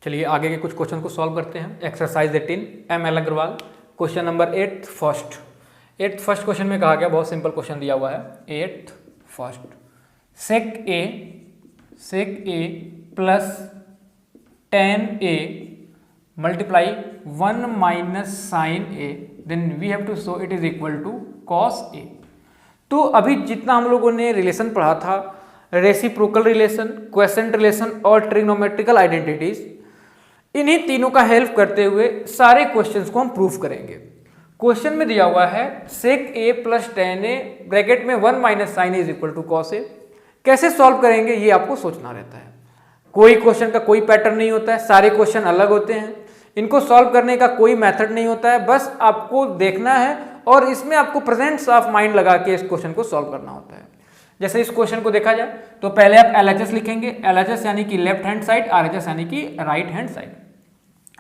चलिए आगे के कुछ क्वेश्चन को सॉल्व करते हैं। Exercise 18 ML Agarwal, question number 8 first question में कहा गया, बहुत सिंपल क्वेश्चन दिया हुआ है। 8 first, sec a plus tan a multiply 1 minus sine a, then we have to show it is equal to cos a। तो अभी जितना हम लोगों ने रिलेशन पढ़ा था, रेसिप्रोकल रिलेशन, क्वेसेंट रिलेशन और ट्रिग्नोमेट्रिकल आइडेंटिटीज, इन्हीं तीनों का हेल्प करते हुए सारे क्वेश्चंस को हम प्रूफ करेंगे। क्वेश्चन में दिया हुआ है sec a plus tan a bracket में 1 minus sine a is equal to cos a। कैसे सॉल्व करेंगे ये आपको सोचना रहता है। कोई क्वेश्चन का कोई पैटर्न नहीं होता है, सारे क्वेश्चन अलग होते हैं, इनको सॉल्व करने का कोई मेथड नहीं होता है, बस आपको देखना है और इसमें आपको प्रेजेंस ऑफ माइंड लगा के इस क्वेश्चन को सॉल्व करना होता है। जैसे इस क्वेश्चन को देखा जाए तो पहले आप LHS लिखेंगे, LHS यानी कि लेफ्ट हैंड साइड, RHS यानी कि राइट हैंड साइड।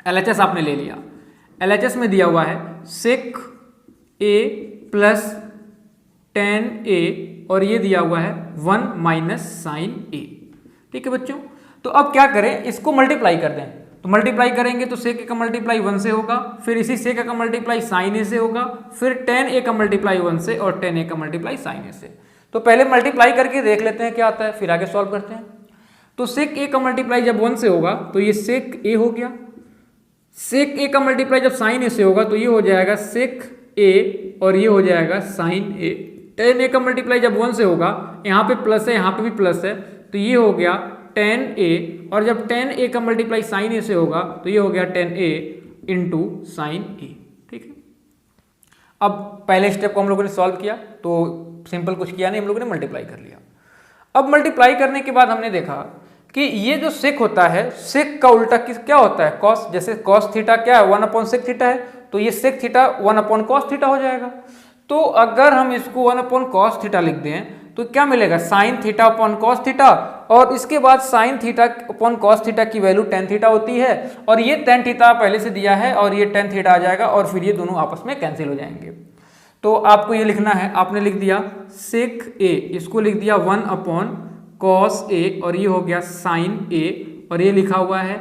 LHS आपने ले लिया, LHS में दिया हुआ है sec a plus tan a और ये दिया हुआ है 1 माइनस साइन a। ठीक है बच्चों, तो अब क्या करें, इसको मल्टीप्लाई कर दें। तो मल्टीप्लाई करेंगे तो sec a का मल्टीप्लाई 1 से होगा, फिर इसी sec a का मल्टीप्लाई sin a से होगा, फिर tan a का मल्टीप्लाई 1 से और tan a का मल्टीप्लाई sin a से। तो पहले मल्टीप्लाई करके देख लेते हैं क्या आता है, फिर आगे सॉल्व करते हैं। तो sec a का मल्टीप्लाई जब 1 से होगा तो ये sec a हो गया, sec a का मल्टीप्लाई जब sin a से होगा तो ये हो जाएगा sec a और ये हो जाएगा sin a। tan a का मल्टीप्लाई जब 1 से होगा, यहाँ पे प्लस है यहाँ पे भी प्लस है, तो ये हो गया tan a, और जब tan a का मल्टीप्लाई sin a से होगा तो ये हो गया tan a into sin a। ठीक है, अब पहले स्टेप को हम लोगों ने सॉल्व किया तो सिंपल कुछ किया नहीं, हम लोगों ने मल्टीप्लाई कर लिया। अब मल्टीप्लाई करने के बाद हमने देखा कि ये जो सेक होता है, सेक का उल्टा क्या होता है, कॉस। जैसे कॉस थीटा क्या है, 1 अपॉन सेक थीटा है, तो ये sec theta 1 upon cos theta हो जाएगा। तो अगर हम इसको 1 अपॉन कॉस थीटा लिख दें तो क्या मिलेगा, sine theta upon cos theta, और इसके बाद sine theta upon cos theta की वैल्यू टेन थीटा होती है, और ये टेन थीटा पहले से दिया है और ये टेन थीटा आ जाएगा, और फिर ये दोनों आपस में कैंसिल हो जाएंगे। तो आपको ये लिखना है, आपने लिख दिया सेक ए, इसको लिख दिया 1 अपॉन कॉस ए और ये हो गया साइन ए, और ये लिखा हुआ है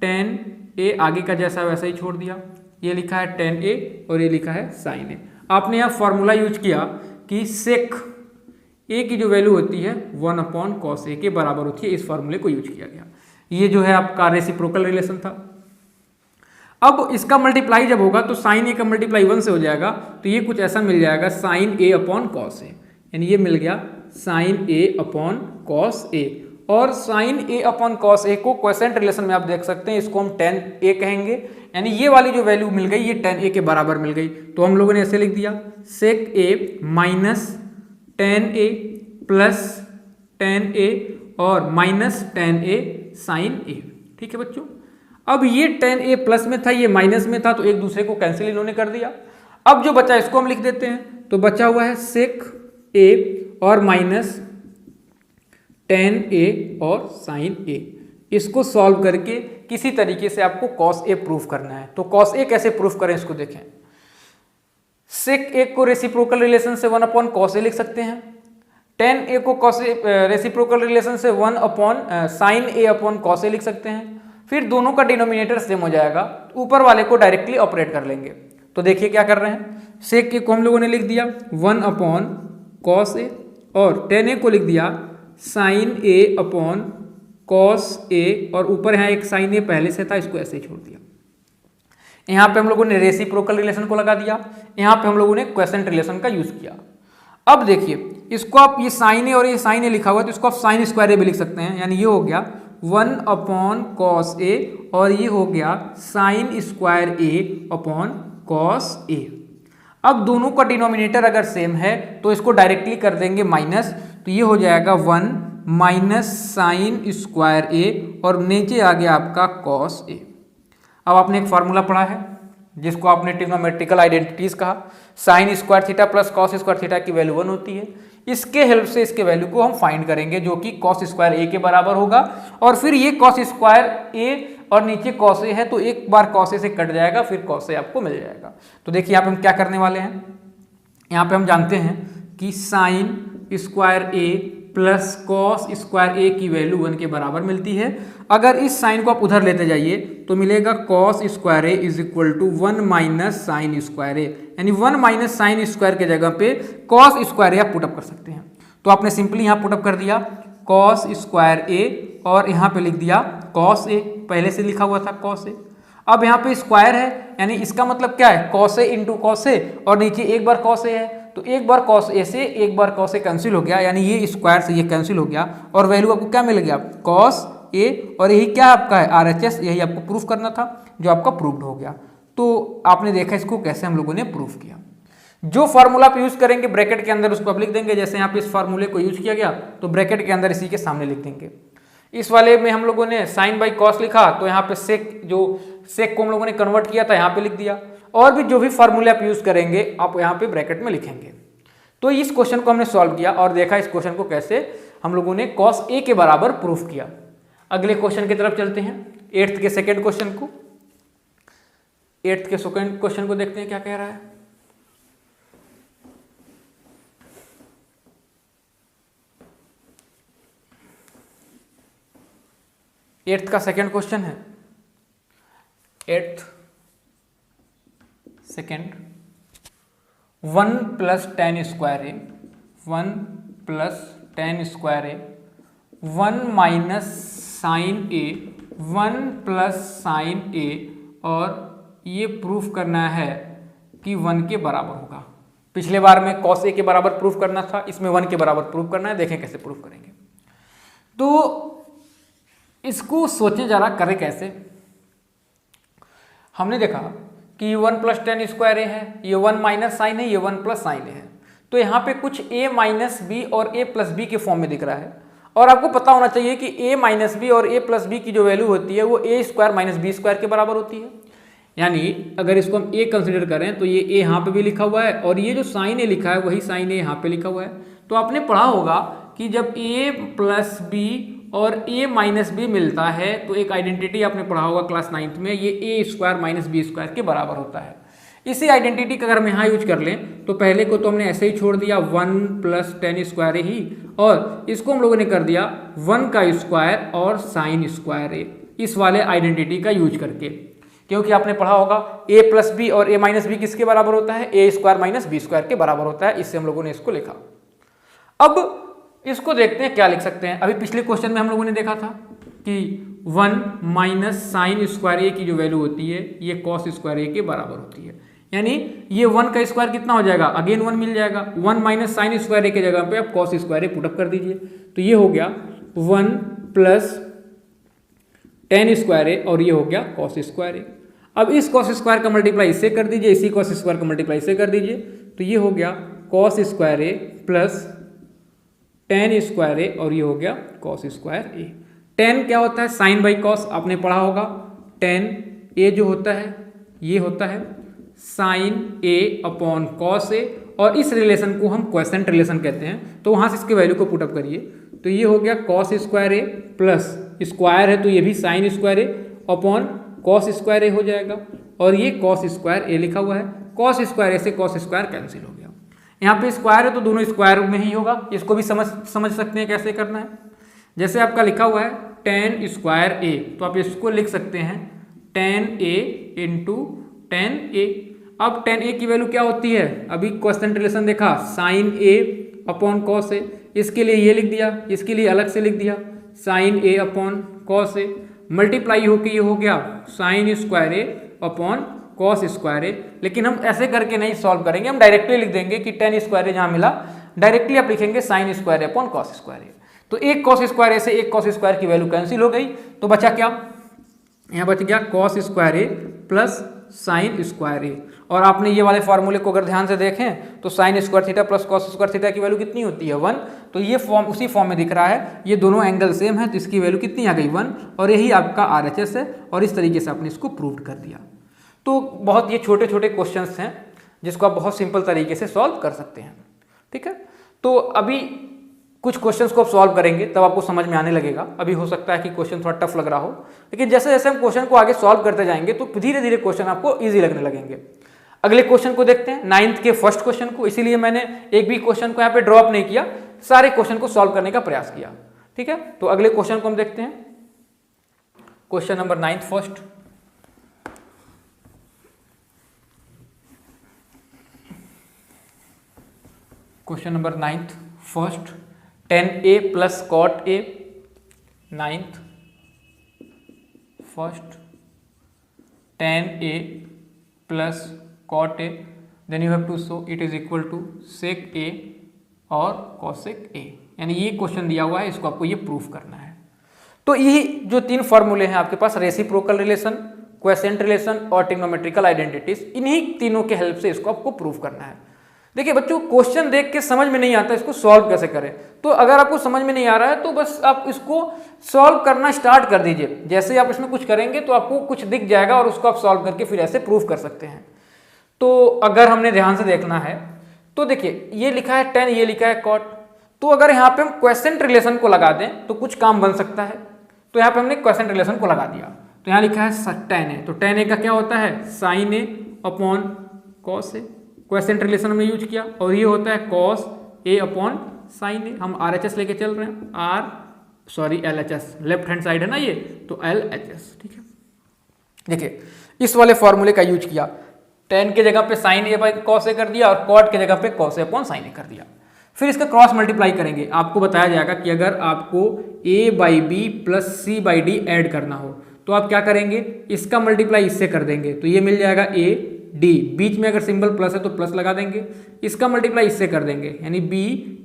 टेन ए, आगे का जैसा वैसा ही छोड़ दिया, ये लिखा है टेन ए और ये लिखा है साइन ए। आपने यहाँ फॉर्मूला यूज किया कि सेक ए की जो वैल्यू होती है 1 अपॉन कॉस ए के बराबर होती है, इस फॉर्मूले को यूज किया गया। ये जो है आपका रेसिप्रोकल रिलेशन था। अब इसका मल्टीप्लाई जब होगा तो साइन ए का मल्टीप्लाई 1 से हो जाएगा, तो ये कुछ ऐसा मिल जाएगा साइन ए अपॉन कॉस ए, यानी ये मिल गया sign A upon cos A. और साइन ए अपॉन कॉस ए को क्वेसेंट रिलेशन में आप देख सकते हैं, इसको हम tan a कहेंगे, यानी ये वाली जो वैल्यू मिल गई ये tan a के बराबर मिल गई। तो हम लोगों ने ऐसे लिख दिया sec a minus tan a plus tan a और minus tan a sin a। ठीक है बच्चों, अब ये tan a प्लस में था, ये माइनस में था, तो एक दूसरे को कैंसिल इन्होंने कर दिया। अब जो बचा इसको हम लिख देते हैं, तो बचा हुआ है sec a और माइनस tan a और sin a। इसको सॉल्व करके किसी तरीके से आपको cos a प्रूफ करना है। तो cos a कैसे प्रूफ करें इसको देखें। sec a को रेसिप्रोकल रिलेशन से 1 अपॉन cos a लिख सकते हैं, tan a को रेसिप्रोकल रिलेशन से 1 upon sin a upon cos a लिख सकते हैं। फिर दोनों का डिनोमिनेटर सेम हो जाएगा, ऊपर वाले को डायरेक्टली ऑपरेट कर लेंगे। तो देखिए क्या कर रहे हैं, sec a को हम लोगों ने लिख दिया 1 अपॉन cos a और tan a को लिख दिया sin a upon cos a, और ऊपर यहाँ एक sin a पहले से था, इसको ऐसे ही छोड़ दिया। यहाँ पे हम लोगों ने रेसिप्रोकल रिलेशन को लगा दिया, यहाँ पे हम लोगों ने क्वेसेंट रिलेशन का यूज किया। अब देखिए इसको आप, ये sin a और ये sin a लिखा हुआ है तो इसको आप साइन स्क्वायर a भी लिख सकते हैं, यानी ये हो गया 1 अपॉन cos a और ये हो गया sign square a upon cos a। अब दोनों का डिनोमिनेटर अगर सेम है तो इसको डायरेक्टली कर देंगे माइनस, तो ये हो जाएगा 1 माइनस साइन स्क्वायर a और नीचे आ गया आपका cos a। अब आपने एक फार्मूला पढ़ा है जिसको आपने ट्रिग्नोमेट्रिकल आइडेंटिटीज कहा, sine square theta plus cos square theta की वैल्यू 1 होती है। इसके हेल्प से इसके वैल्यू को हम फाइंड करेंगे जो कि cos स्क्वायर a के बराबर होगा, और फिर ये cos स्क्वायर a और नीचे cos a है तो एक बार cos a से कट जाएगा, फिर cos a आपको मिल जाएगा। तो देखिए यहाँ पे हम क्या करने वाले हैं, यहाँ पे हम जानते हैं कि sine square a plus cos square A की वैल्यू 1 के बराबर मिलती है। अगर इस साइन को आप उधर लेते जाइए तो मिलेगा cos square A is equal to 1 minus sine square A, यानी 1 माइनस साइन स्क्वायर के जगह पे कॉस स्क्वायर ए आप पुटअप कर सकते हैं। तो आपने सिंपली यहाँ पुटअप कर दिया कॉस स्क्वायर ए और यहाँ पे लिख दिया कॉस ए, पहले से लिखा हुआ था कॉस ए। अब यहाँ पे स्क्वायर है यानी इसका मतलब क्या है cos A into cos A, और नीचे एक बार कॉस ए है तो एक बार कॉस ए से एक बार कॉस ए कैंसिल हो गया, यानी ये स्क्वायर से ये कैंसिल हो गया और वैल्यू आपको क्या मिल गया कॉस ए, और यही क्या आपका है RHS, यही आपको प्रूफ करना था जो आपका प्रूव्ड हो गया। तो आपने देखा इसको कैसे हम लोगों ने प्रूफ किया। जो फार्मूला आप यूज करेंगे ब्रैकेट के अंदर उसको आप लिख देंगे, जैसे यहाँ पे इस फार्मूले को यूज किया गया तो ब्रैकेट के अंदर इसी के सामने लिख देंगे। इस वाले में हम लोगों ने साइन बाई कॉस लिखा तो यहाँ पे सेक, जो सेक को हम लोगों ने कन्वर्ट किया था यहाँ पे लिख दिया, और भी जो भी फार्मूले आप यूज करेंगे आप यहाँ पे ब्रैकेट में लिखेंगे। तो इस क्वेश्चन को हमने सॉल्व किया और देखा इस क्वेश्चन को कैसे हम लोगों ने कॉस ए के बराबर प्रूफ किया। अगले क्वेश्चन की तरफ चलते हैं, 8th के सेकेंड क्वेश्चन को। 8th के सेकेंड क्वेश्चन को देखते हैं क्या कह रहा है। एट्थ का सेकेंड क्वेश्चन है, 8th second 1 plus tan square A, 1 plus tan square A, 1 minus sine A, 1 plus sine A, और ये प्रूफ करना है कि 1 के बराबर होगा। पिछले बार में कॉस ए के बराबर प्रूफ करना था, इसमें 1 के बराबर प्रूफ करना है, देखें कैसे प्रूफ करेंगे। तो इसको सोचें जरा करें कैसे। हमने देखा कि 1 प्लस टेन स्क्वायर ए है, ये 1 माइनस साइन है, ये 1 प्लस साइन ए है, तो यहाँ पे कुछ a माइनस बी और a प्लस बी के फॉर्म में दिख रहा है, और आपको पता होना चाहिए कि a माइनस बी और a प्लस बी की जो वैल्यू होती है वो a square minus B square के बराबर होती है। यानी अगर इसको हम a कंसिडर करें तो ये a यहाँ पे भी लिखा हुआ है और ये जो साइन a लिखा है वही साइन a यहाँ पे लिखा हुआ है। तो आपने पढ़ा होगा कि जब a प्लस बी और a माइनस बी मिलता है तो एक आइडेंटिटी आपने पढ़ा होगा क्लास 9th में, ये a square minus B square के बराबर होता है। इसी आइडेंटिटी का अगर हम यहाँ यूज कर लें तो पहले को तो हमने ऐसे ही छोड़ दिया 1 प्लस टेन स्क्वायर ही, और इसको हम लोगों ने कर दिया 1 का स्क्वायर और साइन स्क्वायर ए, इस वाले आइडेंटिटी का यूज करके। क्योंकि आपने पढ़ा होगा a प्लस बी और a माइनस बी किसके बराबर होता है, a square minus B square के बराबर होता है, इससे हम लोगों ने इसको लिखा। अब इसको देखते हैं क्या लिख सकते हैं। अभी पिछले क्वेश्चन में हम लोगों ने देखा था कि 1 माइनस साइन स्क्वायर ए की जो वैल्यू होती है ये कॉस स्क्वायर ए के बराबर होती है, यानी ये 1 का स्क्वायर कितना हो जाएगा, अगेन 1 मिल जाएगा। 1 माइनस साइन स्क्वायर ए के जगह पे आप कॉस स्क्वायर ए पुटअप कर दीजिए, तो ये हो गया 1 प्लस टेन स्क्वायर ए और ये हो गया कॉस स्क्वायर ए। अब इस कॉस स्क्वायर का मल्टीप्लाई इससे कर दीजिए, इसी कॉस स्क्वायर का मल्टीप्लाई इससे कर दीजिए, तो ये हो गया cos square A plus tan square A और ये हो गया कॉस स्क्वायर ए। टेन क्या होता है, साइन बाई कॉस, आपने पढ़ा होगा। टेन ए जो होता है ये होता है sine A upon cos A, और इस रिलेशन को हम क्वेसेंट रिलेशन कहते हैं, तो वहाँ से इसके वैल्यू को पुटअप करिए, तो ये हो गया कॉस स्क्वायर ए प्लस स्क्वायर है तो ये भी साइन स्क्वायर ए अपॉन कॉस स्क्वायर ए हो जाएगा, और ये कॉस स्क्वायर ए लिखा हुआ है। कॉस स्क्वायर ए से कॉस स्क्वायर कैंसिल हो गया। यहाँ पे स्क्वायर है तो दोनों स्क्वायर में ही होगा, इसको भी समझ सकते हैं कैसे करना है। जैसे आपका लिखा हुआ है टेन स्क्वायर ए, तो आप इसको लिख सकते हैं टेन ए इंटू टेन ए। अब टेन ए की वैल्यू क्या होती है, अभी क्वेश्चन रिलेशन देखा, साइन ए अपॉन कॉस ए, इसके लिए ये लिख दिया, इसके लिए अलग से लिख दिया sign A upon cos A, multiply होके ये हो गया साइन स्क्वायर ए अपॉन कॉस स्क्वायर ए। लेकिन हम ऐसे करके नहीं सॉल्व करेंगे, हम डायरेक्टली लिख देंगे कि टेन स्क्वायर ए जहाँ मिला डायरेक्टली आप लिखेंगे साइन स्क्वायर ए अपॉन कॉस स्क्वायर ए। तो एक कॉस स्क्वायर ए से एक कॉस स्क्वायर की वैल्यू कैंसिल हो गई, तो बचा क्या, यहाँ बच गया cos square A plus sign square A. और आपने ये वाले फॉर्मूले को अगर ध्यान से देखें तो sine square theta plus cos square theta की वैल्यू कितनी होती है 1, तो ये फॉर्म उसी फॉर्म में दिख रहा है, ये दोनों एंगल सेम है तो इसकी वैल्यू कितनी आ गई 1, और यही आपका RHS है, और इस तरीके से आपने इसको प्रूव कर दिया। तो बहुत ये छोटे छोटे क्वेश्चंस हैं जिसको आप बहुत सिंपल तरीके से सॉल्व कर सकते हैं। ठीक है, तो अभी कुछ क्वेश्चंस को आप सॉल्व करेंगे तब आपको समझ में आने लगेगा। अभी हो सकता है कि क्वेश्चन थोड़ा टफ लग रहा हो, लेकिन जैसे जैसे हम क्वेश्चन को आगे सॉल्व करते जाएंगे तो धीरे धीरे क्वेश्चन आपको ईजी लगने लगेंगे। अगले क्वेश्चन को देखते हैं, 9th के फर्स्ट क्वेश्चन को। इसीलिए मैंने एक भी क्वेश्चन को यहाँ पे ड्रॉप नहीं किया, सारे क्वेश्चन को सॉल्व करने का प्रयास किया। ठीक है, तो अगले क्वेश्चन को हम देखते हैं। Question number 9 first. Question number 9 first, 10a plus cot a, 9th first 10a plus cot a, then you have to show it is equal to sec a और कॉसेक a, यानी ये क्वेश्चन दिया हुआ है, इसको आपको ये प्रूफ करना है। तो ये जो तीन फॉर्मूले हैं आपके पास, रेसिप्रोकल रिलेशन, क्वेसेंट रिलेशन और ट्रिग्नोमेट्रिकल आइडेंटिटीज, इन्हीं तीनों के हेल्प से इसको आपको प्रूफ करना है। देखिए बच्चों, क्वेश्चन देख के समझ में नहीं आता इसको सॉल्व कैसे करें, तो अगर आपको समझ में नहीं आ रहा है तो बस आप इसको सॉल्व करना स्टार्ट कर दीजिए। जैसे आप इसमें कुछ करेंगे तो आपको कुछ दिख जाएगा और उसको आप सॉल्व करके फिर ऐसे प्रूफ कर सकते हैं। तो अगर हमने ध्यान से देखना है तो देखिए ये लिखा है 10, ये लिखा है कॉट, तो अगर यहाँ पे हम क्वेसेंट रिलेशन को लगा दें तो कुछ काम बन सकता है। तो यहाँ पे हमने क्वेसेंट रिलेशन को लगा दिया, तो यहाँ लिखा है tan a, तो tan a का क्या होता है sin a upon cos a, quiescent relation में यूज किया, और ये होता है cos a upon sin a। हम RHS लेके चल रहे हैं, LHS, लेफ्ट हैंड साइड है ना ये, तो LHS। ठीक है, देखिए इस वाले फॉर्मूले का यूज किया, tan के जगह पे sin a by cos a कर दिया और cot के जगह पे cos a upon sin a कर दिया। फिर इसका क्रॉस मल्टीप्लाई करेंगे, आपको बताया जाएगा कि अगर आपको a by B plus C by D add करना हो तो आप क्या करेंगे, इसका मल्टीप्लाई इससे कर देंगे, तो ये मिल जाएगा a d, बीच में अगर सिंबल प्लस है तो प्लस लगा देंगे, इसका मल्टीप्लाई इससे कर देंगे यानी b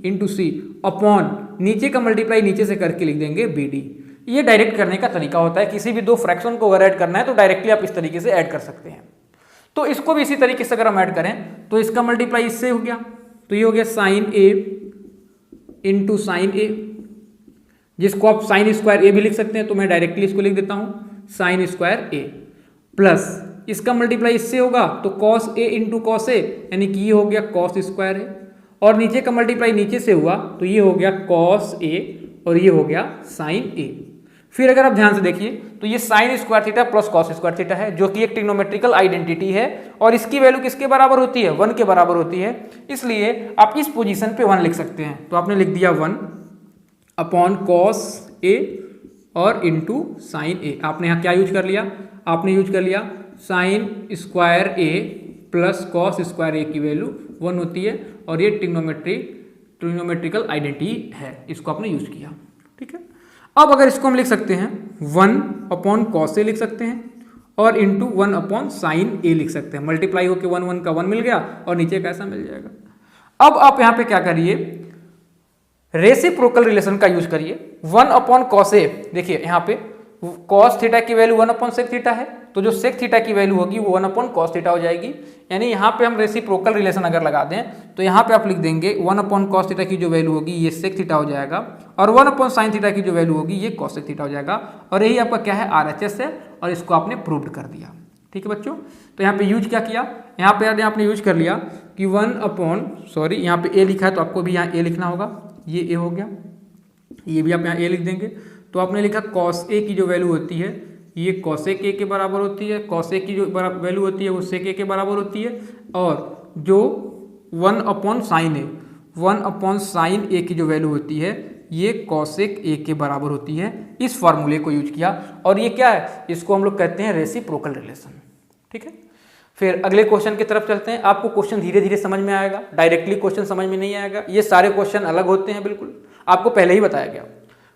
इंटू सी अपॉन नीचे का मल्टीप्लाई नीचे से करके लिख देंगे बी डी। ये डायरेक्ट करने का तरीका होता है, किसी भी दो फ्रैक्शन को अगर ऐड करना है तो डायरेक्टली आप इस तरीके से ऐड कर सकते हैं। तो इसको भी इसी तरीके से अगर हम ऐड करें तो इसका मल्टीप्लाई इससे हो गया, तो ये हो गया sine a into sine a, जिसको आप साइन स्क्वायर a भी लिख सकते हैं, तो मैं डायरेक्टली इसको लिख देता हूं साइन स्क्वायर a, प्लस इसका मल्टीप्लाई इससे होगा तो cos a into cos a, यानी कि ये हो गया कॉस स्क्वायर a, और नीचे का मल्टीप्लाई नीचे से हुआ तो ये हो गया कॉस a और ये हो गया साइन a। फिर अगर आप ध्यान से देखिए तो ये sine square theta plus cos square theta है, जो कि एक ट्रिग्नोमेट्रिकल आइडेंटिटी है, और इसकी वैल्यू किसके बराबर होती है, 1 के बराबर होती है, इसलिए आप इस पोजीशन पे 1 लिख सकते हैं। तो आपने लिख दिया 1 अपॉन कॉस a और इंटू साइन a। आपने यहाँ क्या यूज कर लिया, आपने यूज कर लिया sign square a plus cos square a की वैल्यू 1 होती है, और ये ट्रिग्नोमेट्रिकल आइडेंटिटी है, इसको आपने यूज किया। ठीक है, अब अगर इसको हम लिख सकते हैं 1 अपॉन कॉस ए लिख सकते हैं और इंटू 1 अपॉन साइन ए लिख सकते हैं, मल्टीप्लाई होकर 1 1 का 1 मिल गया और नीचे कैसा मिल जाएगा। अब आप यहाँ पे क्या करिए, रेसिप्रोकल रिलेशन का यूज करिए, 1 अपॉन कॉस ए, देखिए यहाँ पे कॉस थीटा की वैल्यू 1 अपॉन सेक थीटा है, तो जो सेक थीटा की वैल्यू होगी वो 1 अपॉन कॉस थीटा हो जाएगी, यानी यहाँ पे हम रेसिप्रोकल रिलेशन अगर लगा दें तो यहाँ पे आप लिख देंगे 1 अपॉन कॉस थीटा की जो वैल्यू होगी ये सेक थीटा हो जाएगा, और 1 अपॉन साइन थीटा की जो वैल्यू होगी ये कॉसेक थीटा हो जाएगा, और यही आपका क्या है RHS है, और इसको आपने प्रूव्ड कर दिया। ठीक है बच्चों, तो यहाँ पे यूज क्या किया, यहाँ पे आपने यूज कर लिया कि 1 अपॉन यहाँ पे a लिखा है तो आपको भी यहाँ a लिखना होगा, ये a हो गया, ये भी आप यहाँ a लिख देंगे, तो आपने लिखा कॉस a की जो वैल्यू होती है ये कॉसेक a के बराबर होती है, कॉस a की जो वैल्यू होती है वो सेक a के बराबर होती है, और जो 1 upon sine a, 1 upon sine a की जो वैल्यू होती है ये कॉसेक a के बराबर होती है। इस फॉर्मूले को यूज किया, और ये क्या है, इसको हम लोग कहते हैं रेसिप्रोकल रिलेशन। ठीक है, फिर अगले क्वेश्चन की तरफ चलते हैं। आपको क्वेश्चन धीरे धीरे समझ में आएगा, डायरेक्टली क्वेश्चन समझ में नहीं आएगा, ये सारे क्वेश्चन अलग होते हैं, बिल्कुल आपको पहले ही बताया गया।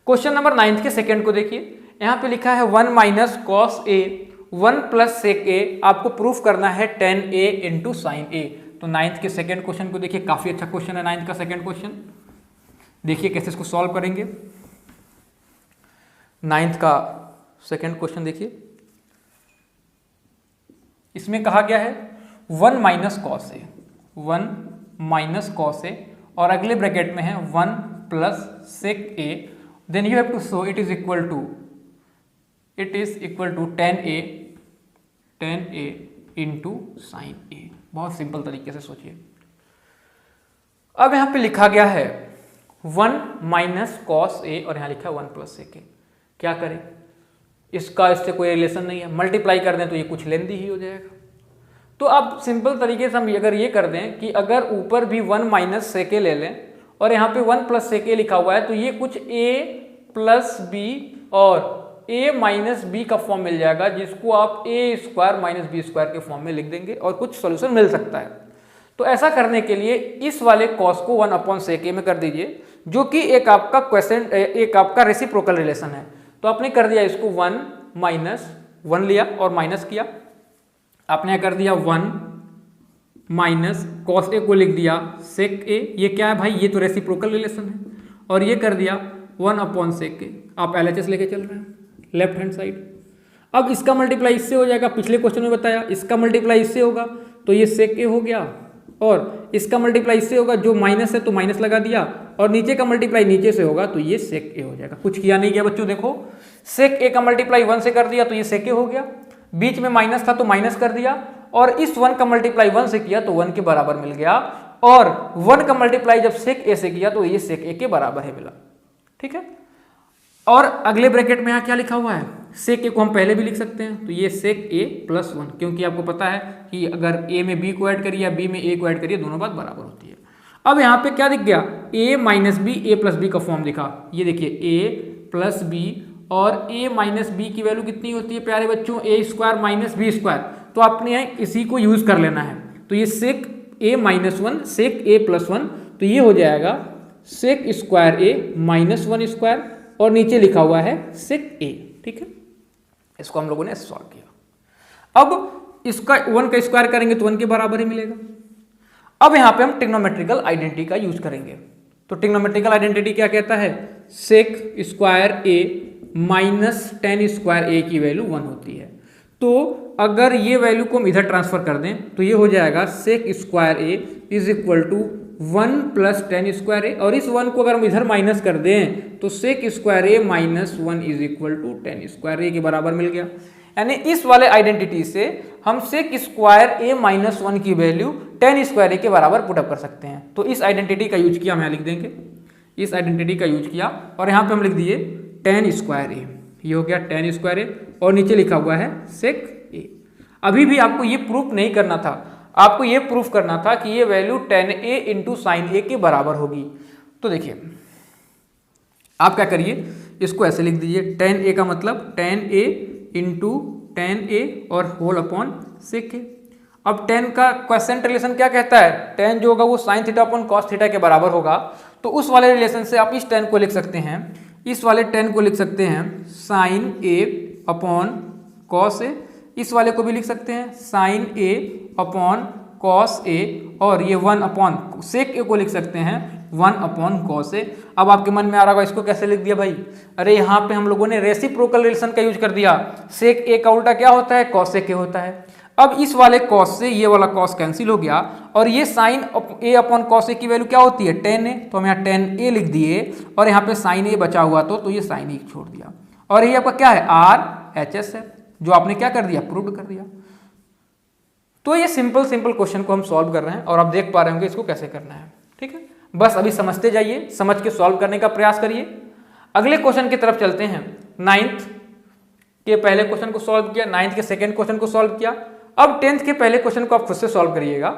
क्वेश्चन नंबर 9 के सेकंड को देखिए, यहाँ पे लिखा है 1 minus cos A 1 plus sec ए, आपको प्रूफ करना है tan a इंटू साइन ए। तो 9th के सेकंड क्वेश्चन को देखिए, काफी अच्छा क्वेश्चन है 9th का सेकंड क्वेश्चन, देखिए कैसे इसको सॉल्व करेंगे। 9th का सेकंड क्वेश्चन देखिए, इसमें कहा गया है 1 minus cos A, 1 minus cos A, और अगले ब्रैकेट में है 1 plus sec A, then you have to show it is equal to tan a into sine A. बहुत सिंपल तरीके से सोचिए। अब यहाँ पे लिखा गया है 1 माइनस कॉस ए और यहाँ लिखा है 1 प्लस सेक ए। क्या करें, इसका इससे कोई रिलेशन नहीं है, मल्टीप्लाई कर दें तो ये कुछ लेंदी ही हो जाएगा। तो आप सिंपल तरीके से हम अगर ये कर दें कि अगर ऊपर भी 1 माइनस सेक ए ले लें और यहाँ पे 1 प्लस सेक ए लिखा हुआ है, तो ये कुछ a प्लस बी और a माइनस बी का फॉर्म मिल जाएगा, जिसको आप a square minus B square के फॉर्म में लिख देंगे और कुछ सॉल्यूशन मिल सकता है। तो ऐसा करने के लिए इस वाले कॉस को 1 अपॉन सेक ए में कर दीजिए, जो कि एक आपका क्वेश्चन, एक आपका रेसिप्रोकल रिलेशन है। तो आपने कर दिया इसको 1 माइनस 1 लिया और माइनस किया, आपने कर दिया 1 माइनस कॉस ए को लिख दिया सेक ए, ये क्या है भाई, ये तो रेसिप्रोकल रिलेशन है, और ये कर दिया 1 अपॉन सेक ए। आप LHS लेके चल रहे हैं लेफ्ट हैंड साइड। अब इसका मल्टीप्लाई इससे हो जाएगा, पिछले क्वेश्चन में बताया इसका मल्टीप्लाई इससे होगा तो ये सेक ए हो गया, और इसका मल्टीप्लाई इससे होगा, जो माइनस है तो माइनस लगा दिया, और नीचे का मल्टीप्लाई नीचे से होगा तो ये सेक ए हो जाएगा। कुछ किया नहीं गया बच्चों, देखो सेक ए का मल्टीप्लाई 1 से कर दिया तो ये सेक ए हो गया, बीच में माइनस था तो माइनस कर दिया, और इस 1 का मल्टीप्लाई 1 से किया तो 1 के बराबर मिल गया, और 1 का मल्टीप्लाई जब सेक ए से किया तो ये सेक ए के बराबर है मिला। ठीक है, और अगले ब्रैकेट में यहाँ क्या लिखा हुआ है, सेक ए को हम पहले भी लिख सकते हैं, तो ये सेक ए प्लस 1, क्योंकि आपको पता है कि अगर ए में बी को ऐड करिए या बी में ए को ऐड करिए दोनों बात बराबर होती है। अब यहाँ पे क्या दिख गया, ए माइनस बी ए प्लस बी का फॉर्म दिखा, ये देखिए ए प्लस बी, और ए माइनस बी की वैल्यू कितनी होती है प्यारे बच्चों, ए स्क्वायर माइनस बी स्क्वायर, तो आपने इसी को यूज कर लेना है। तो ये सेक ए माइनस 1 सेक ए प्लस 1, तो ये हो जाएगा sec square A minus 1 square, और नीचे लिखा हुआ है सेक ए। ठीक है, इसको हम लोगों ने सॉल्व किया। अब इसका 1 का स्क्वायर करेंगे तो 1 के बराबर ही मिलेगा। अब यहां पे हम ट्रिग्नोमेट्रिकल आइडेंटिटी का यूज करेंगे। तो ट्रिग्नोमेट्रिकल आइडेंटिटी क्या कहता है, सेक square A minus ten square A की वैल्यू 1 होती है। तो अगर ये वैल्यू को हम इधर ट्रांसफर कर दें तो ये हो जाएगा sec square A is equal to 1 plus tan square A, और इस 1 को अगर हम इधर माइनस कर दें तो sec square A minus 1 is equal to tan square A के बराबर मिल गया। यानी इस वाले आइडेंटिटी से हम सेक स्क्वायर ए माइनस 1 की वैल्यू टेन स्क्वायर ए के बराबर पुटअप कर सकते हैं। तो इस आइडेंटिटी का यूज किया, हम यहाँ लिख देंगे, इस आइडेंटिटी का यूज किया, और यहाँ पे हम लिख दिए टेन स्क्वायर ए, ये हो गया टेन स्क्वायर ए, और नीचे लिखा हुआ है सेक ए। अभी भी आपको ये प्रूफ नहीं करना था, आपको ये प्रूफ करना था कि ये वैल्यू टेन ए इंटू साइन ए के बराबर होगी। तो देखिए आप क्या करिए, इसको ऐसे लिख दीजिए, टेन ए का मतलब टेन ए इंटू टेन ए और होल अपॉन सेक ए। अब टेन का क्वेश्चन रिलेशन क्या कहता है, टेन जो होगा वो sine theta upon cos theta के बराबर होगा। तो उस वाले रिलेशन से आप इस टेन को लिख सकते हैं, इस वाले टेन को लिख सकते हैं साइन ए अपॉन कॉस ए, इस वाले को भी लिख सकते हैं sine A upon cos A, और ये 1 अपॉन सेक ए को लिख सकते हैं 1 अपॉन कॉस ए। अब आपके मन में आ रहा होगा इसको कैसे लिख दिया भाई, अरे यहाँ पे हम लोगों ने रेसिप्रोकल रिलेशन का यूज कर दिया, सेक ए का उल्टा क्या होता है, कॉस ए के होता है। अब इस वाले कॉस से ये वाला कॉस कैंसिल हो गया, और ये साइन ए अपॉन कॉस ए की वैल्यू क्या होती है, टेन ए, तो हम यहाँ टेन ए लिख दिए, और यहाँ पे साइन ए बचा हुआ तो ये साइन ए छोड़ दिया, और ये आपका क्या है RHS है, जो आपने क्या कर दिया, प्रूव कर दिया। तो ये सिंपल क्वेश्चन को हम सॉल्व कर रहे हैं, और आप देख पा रहे होंगे इसको कैसे करना है। ठीक है, बस अभी समझते जाइए, समझ के सॉल्व करने का प्रयास करिए। अगले क्वेश्चन की तरफ चलते हैं। 9th के पहले क्वेश्चन को सॉल्व किया, 9th के सेकेंड क्वेश्चन को सॉल्व किया। अब 10th के पहले क्वेश्चन को आप खुद से सॉल्व करिएगा,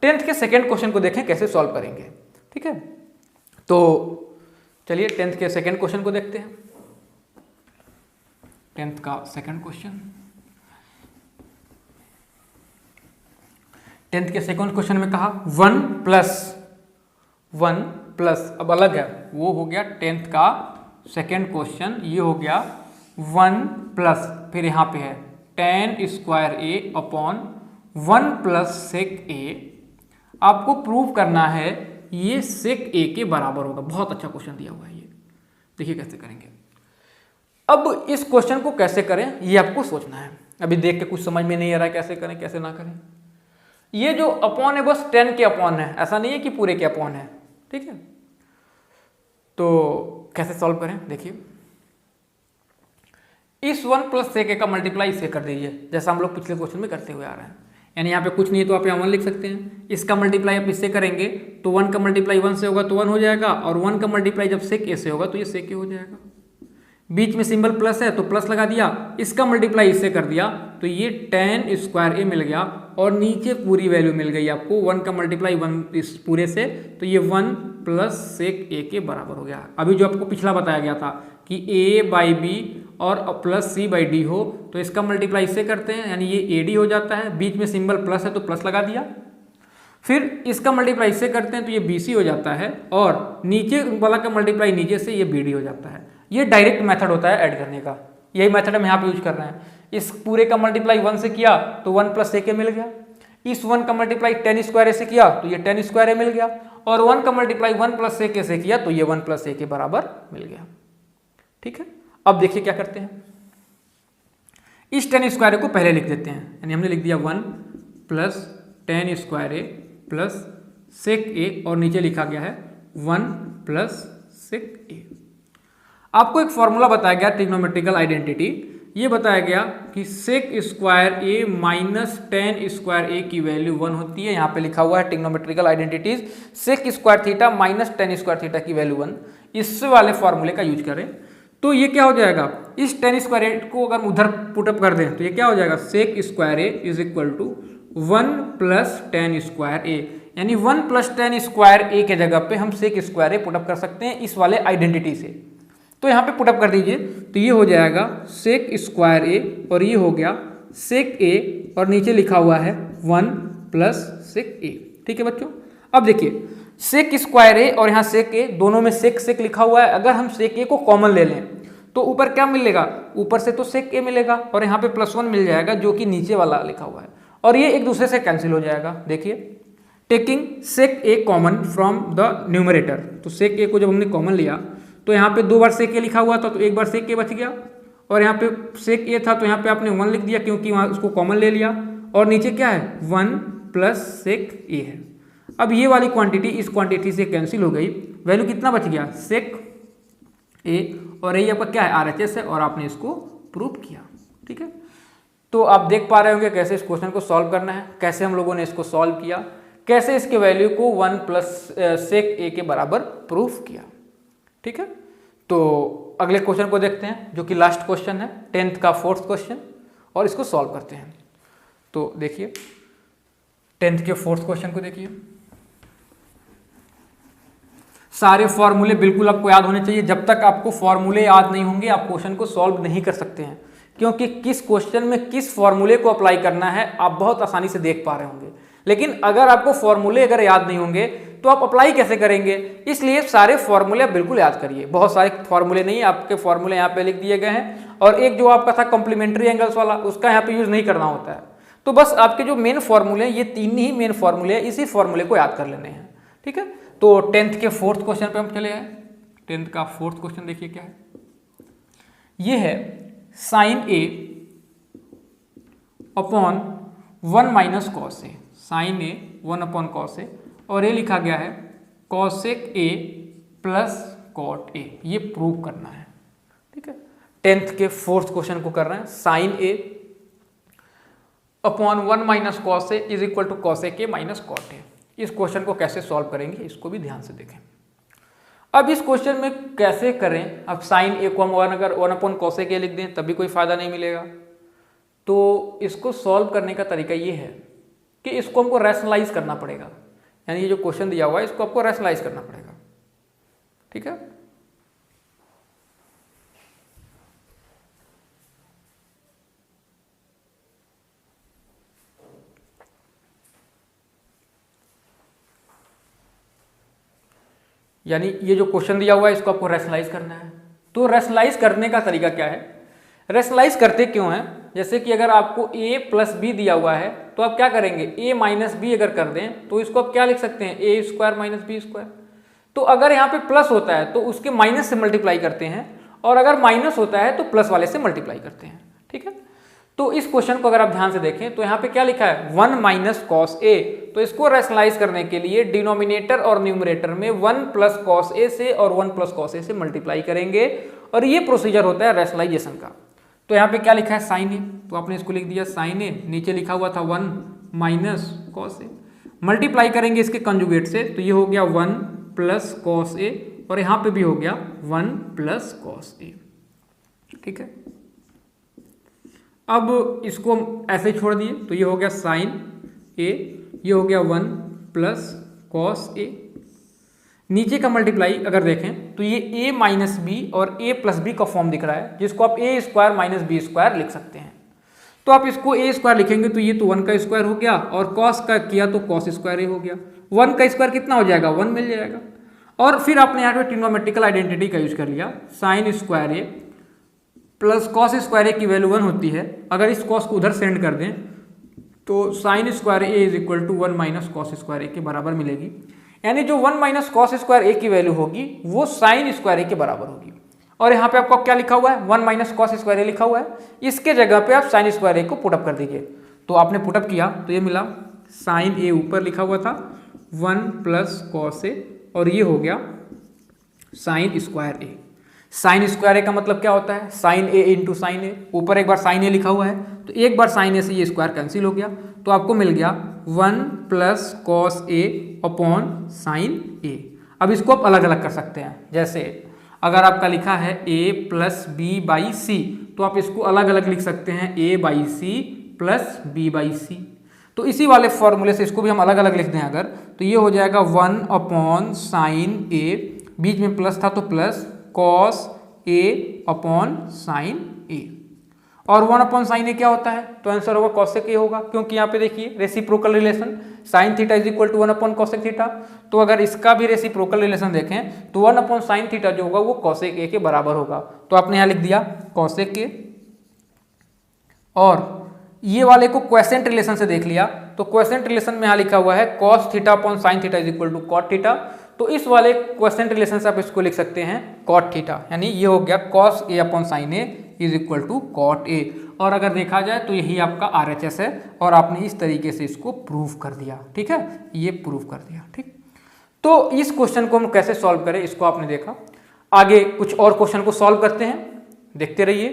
10th के सेकेंड क्वेश्चन को देखें कैसे सॉल्व करेंगे। ठीक है, तो चलिए 10th के सेकेंड क्वेश्चन को देखते हैं। 10th का सेकेंड क्वेश्चन, 10th के सेकंड क्वेश्चन में कहा 1 प्लस, अब अलग है, वो हो गया 10th का सेकंड क्वेश्चन, ये हो गया 1 प्लस, फिर यहाँ पे है टेन स्क्वायर ए अपॉन 1 प्लस सेक ए। आपको प्रूव करना है ये सेक ए के बराबर होगा। बहुत अच्छा क्वेश्चन दिया हुआ है ये, देखिए कैसे करेंगे। अब इस क्वेश्चन को कैसे करें ये आपको सोचना है, अभी देख के कुछ समझ में नहीं आ रहा है कैसे करें कैसे ना करें। ये जो अपॉन है बस 10 के अपॉन है, ऐसा नहीं है कि पूरे के अपॉन है। ठीक है, तो कैसे सॉल्व करें देखिए, इस 1 प्लस सेक ए का मल्टीप्लाई इससे कर दीजिए, जैसा हम लोग पिछले क्वेश्चन में करते हुए आ रहे हैं। यानी यहाँ पे कुछ नहीं है तो आप यहाँ 1 लिख सकते हैं, इसका मल्टीप्लाई आप इससे करेंगे तो 1 का मल्टीप्लाई 1 से होगा तो 1 हो जाएगा, और 1 का मल्टीप्लाई जब सेक ए से होगा तो ये सेक ए हो जाएगा। बीच में सिंबल प्लस है तो प्लस लगा दिया, इसका मल्टीप्लाई इससे कर दिया तो ये tan स्क्वायर ए मिल गया और नीचे पूरी वैल्यू मिल गई आपको 1 का मल्टीप्लाई 1 इस पूरे से, तो ये 1 प्लस सेक ए के बराबर हो गया। अभी जो आपको पिछला बताया गया था कि a बाई बी और प्लस सी बाई डी हो तो इसका मल्टीप्लाई इससे करते हैं, यानी ये ए डी हो जाता है, बीच में सिंबल प्लस है तो प्लस लगा दिया, फिर इसका मल्टीप्लाई इससे करते हैं तो ये बी सी हो जाता है और नीचे वाला का मल्टीप्लाई नीचे से ये बी डी हो जाता है। ये डायरेक्ट मेथड होता है ऐड करने का, यही मेथड हम यहाँ पे यूज कर रहे हैं। इस पूरे का मल्टीप्लाई 1 से किया तो 1 प्लस सेक ए मिल गया, इस 1 का मल्टीप्लाई tan स्क्वायर ए से किया तो ये tan स्क्वायर ए मिल गया और 1 का मल्टीप्लाई 1 प्लस सेक ए से किया तो ये 1 प्लस ए के बराबर मिल गया। ठीक है, अब देखिए क्या करते हैं, इस tan स्क्वायर ए को पहले लिख देते हैं, यानी हमने लिख दिया 1 प्लस tan स्क्वायर ए प्लस सेक ए और नीचे लिखा गया है 1 प्लस सेक ए। आपको एक फॉर्मूला बताया गया ट्रिग्नोमेट्रिकल आइडेंटिटी, ये बताया गया कि सेक square A minus tan square A की वैल्यू 1 होती है। यहाँ पे लिखा हुआ है trigonometrical identities, sec square theta minus tan square theta की वैल्यू 1, इस वाले फॉर्मूले का यूज करें तो ये क्या हो जाएगा, इस tan स्क्वायर ए को अगर उधर पुटअप कर दें तो ये क्या हो जाएगा, sec square A is equal to 1 plus tan square A, यानी 1 प्लस tan स्क्वायर ए के जगह पे हम सेक स्क्वायर ए पुटअप कर सकते हैं इस वाले आइडेंटिटी से। तो यहाँ पे पुटअप कर दीजिए तो ये हो जाएगा सेक स्क्वायर ए और ये हो गया सेक ए और नीचे लिखा हुआ है 1 प्लस सेक ए। ठीक है बच्चों, अब देखिए सेक स्क्वायर ए और यहाँ सेक ए दोनों में सेक सेक लिखा हुआ है, अगर हम सेक ए को कॉमन ले लें तो ऊपर क्या मिलेगा, ऊपर से तो सेक ए मिलेगा और यहाँ पे +1 मिल जाएगा जो कि नीचे वाला लिखा हुआ है और ये एक दूसरे से कैंसिल हो जाएगा। देखिए taking sec A common from the numerator, तो सेक ए को जब हमने कॉमन लिया तो यहाँ पे 2 बार सेक ए लिखा हुआ था तो 1 बार सेक ए बच गया और यहाँ पे सेक ए था तो यहाँ पे आपने 1 लिख दिया क्योंकि वहाँ उसको कॉमन ले लिया और नीचे क्या है 1 प्लस सेक ए है। अब ये वाली क्वांटिटी इस क्वांटिटी से कैंसिल हो गई, वैल्यू कितना बच गया सेक ए और ये आपका क्या है RHS है और आपने इसको प्रूव किया। ठीक है, तो आप देख पा रहे होंगे कैसे इस क्वेश्चन को सॉल्व करना है, कैसे हम लोगों ने इसको सॉल्व किया, कैसे इसके वैल्यू को 1 प्लस सेक ए के बराबर प्रूफ किया। ठीक है, तो अगले क्वेश्चन को देखते हैं जो कि लास्ट क्वेश्चन है 10th का 4th क्वेश्चन और इसको सॉल्व करते हैं। तो देखिए 10th के 4th क्वेश्चन को देखिए, सारे फॉर्मूले बिल्कुल आपको याद होने चाहिए, जब तक आपको फॉर्मूले याद नहीं होंगे आप क्वेश्चन को सॉल्व नहीं कर सकते हैं, क्योंकि किस क्वेश्चन में किस फॉर्मूले को अप्लाई करना है आप बहुत आसानी से देख पा रहे होंगे, लेकिन अगर आपको फॉर्मूले अगर याद नहीं होंगे तो आप अप्लाई कैसे करेंगे। इसलिए सारे फॉर्मूले आप बिल्कुल याद करिए, बहुत सारे फॉर्मूले नहीं, आपके फॉर्मूले यहाँ पे लिख दिए गए हैं और एक जो आपका था कॉम्प्लीमेंट्री एंगल्स वाला उसका यहाँ पे यूज नहीं करना होता है। तो बस आपके जो मेन फॉर्मूले हैं ये 3 ही मेन फॉर्मूले हैं, इसी फॉर्मूले को याद कर लेने हैं। ठीक है, तो 10th के 4th क्वेश्चन पे हम चले आए। 10th का 4th क्वेश्चन देखिए क्या है, ये है sine A upon 1 minus cos A, sine A 1 upon cos A और ये लिखा गया है cosec A plus cot A, ये प्रूव करना है। ठीक है, 10th के 4th क्वेश्चन को कर रहे हैं, sine A upon 1 minus cos A is equal to cosec A minus cot A. इस क्वेश्चन को कैसे सॉल्व करेंगे इसको भी ध्यान से देखें। अब इस क्वेश्चन में कैसे करें, अब साइन ए को हम अगर 1 अपॉन कॉसेक ए लिख दें तभी कोई फायदा नहीं मिलेगा, तो इसको सॉल्व करने का तरीका ये है कि इसको हमको रैशनलाइज करना पड़ेगा, यानी ये जो क्वेश्चन दिया हुआ है इसको आपको रैशनलाइज करना पड़ेगा। ठीक है, यानी ये जो क्वेश्चन दिया हुआ है इसको आपको रैशनलाइज करना है। तो रैशनलाइज करने का तरीका क्या है, रैशनलाइज करते क्यों हैं, जैसे कि अगर आपको a प्लस बी दिया हुआ है तो आप क्या करेंगे, a माइनस बी अगर कर दें तो इसको आप क्या लिख सकते हैं, a square minus B square. तो अगर यहाँ पे प्लस होता है तो उसके माइनस से मल्टीप्लाई करते हैं और अगर माइनस होता है तो प्लस वाले से मल्टीप्लाई करते हैं। ठीक है, तो इस क्वेश्चन को अगर आप ध्यान से देखें तो यहाँ पे क्या लिखा है 1 माइनस कॉस ए, तो इसको रैशनलाइज करने के लिए डिनोमिनेटर और न्यूमरेटर में 1 प्लस कॉस ए से और 1 प्लस कॉस ए से मल्टीप्लाई करेंगे और ये प्रोसीजर होता है रैशनलाइजेशन का। तो यहाँ पे क्या लिखा है साइन ए, तो आपने इसको लिख दिया साइन ए, नीचे लिखा हुआ था 1 माइनस कॉस ए, मल्टीप्लाई करेंगे इसके कंजुगेट से तो ये हो गया 1 प्लस कॉस ए और यहाँ पे भी हो गया 1 प्लस कॉस ए। ठीक है। अब इसको हम ऐसे ही छोड़ दिए तो ये हो गया साइन ए, ये हो गया 1 प्लस कॉस ए। नीचे का मल्टीप्लाई अगर देखें तो ये a माइनस बी और a प्लस बी का फॉर्म दिख रहा है, जिसको आप a square minus B square लिख सकते हैं। तो आप इसको a स्क्वायर लिखेंगे तो ये तो 1 का स्क्वायर हो गया, और कॉस का किया तो कॉस स्क्वायर ए हो गया। 1 का स्क्वायर कितना हो जाएगा, 1 मिल जाएगा। और फिर आपने यहाँ पे ट्रिग्नोमेट्रिकल आइडेंटिटी का यूज कर लिया, sign square A plus cos square A की वैल्यू 1 होती है। अगर इस कॉस को उधर सेंड कर दें तो sine square A is equal to 1 minus cos square A के बराबर मिलेगी। यानी जो 1 माइनस कॉस स्क्वायर ए की वैल्यू होगी वो साइन स्क्वायर ए के बराबर होगी। और यहाँ पे आपको क्या लिखा हुआ है, 1 माइनस कॉस स्क्वायर ए लिखा हुआ है, इसके जगह पे आप साइन स्क्वायर ए को पुटअप कर दीजिए। तो आपने पुटअप किया तो ये मिला, साइन ए ऊपर लिखा हुआ था 1 प्लस कॉस ए, और ये हो गया साइन स्क्वायर ए। साइन स्क्वायर ए का मतलब क्या होता है, साइन ए इंटू साइन ए। ऊपर एक बार साइन ए लिखा हुआ है तो एक बार साइन ए से ये स्क्वायर कैंसिल हो गया, तो आपको मिल गया 1 plus cos A upon sine ए। अब इसको आप अलग अलग कर सकते हैं, जैसे अगर आपका लिखा है a plus B by C तो आप इसको अलग अलग लिख सकते हैं a by C plus B by C. तो इसी वाले फॉर्मूले से इसको भी हम अलग अलग लिख दें अगर, तो ये हो जाएगा 1 अपॉन साइन ए, बीच में प्लस था तो plus cos A upon sine A. और 1 अपॉन साइन ए क्या होता है, तो आंसर होगा कॉसेक ए होगा, क्योंकि यहाँ पे देखिए reciprocal relation, sine theta is equal to 1 upon cosec theta. तो अगर इसका भी रेसिप्रोकल रिलेशन देखें तो 1 अपॉन साइन थीटा जो होगा वो कॉसेक ए के बराबर होगा। तो आपने यहाँ लिख दिया कॉसेक ए, और ये वाले को क्वेसेंट रिलेशन से देख लिया तो क्वेसेंट रिलेशन में यहाँ लिखा हुआ है cos theta upon sine theta is equal to cot theta. तो इस वाले क्वेसेंट रिलेशन से आप इसको लिख सकते हैं कॉट थीटा, यानी ये हो गया cos A upon sine A is equal to cot A. और अगर देखा जाए तो यही आपका RHS है, और आपने इस तरीके से इसको प्रूव कर दिया। ठीक है, ये प्रूव कर दिया। ठीक, तो इस क्वेश्चन को हम कैसे सॉल्व करें इसको आपने देखा। आगे कुछ और क्वेश्चन को सॉल्व करते हैं, देखते रहिए।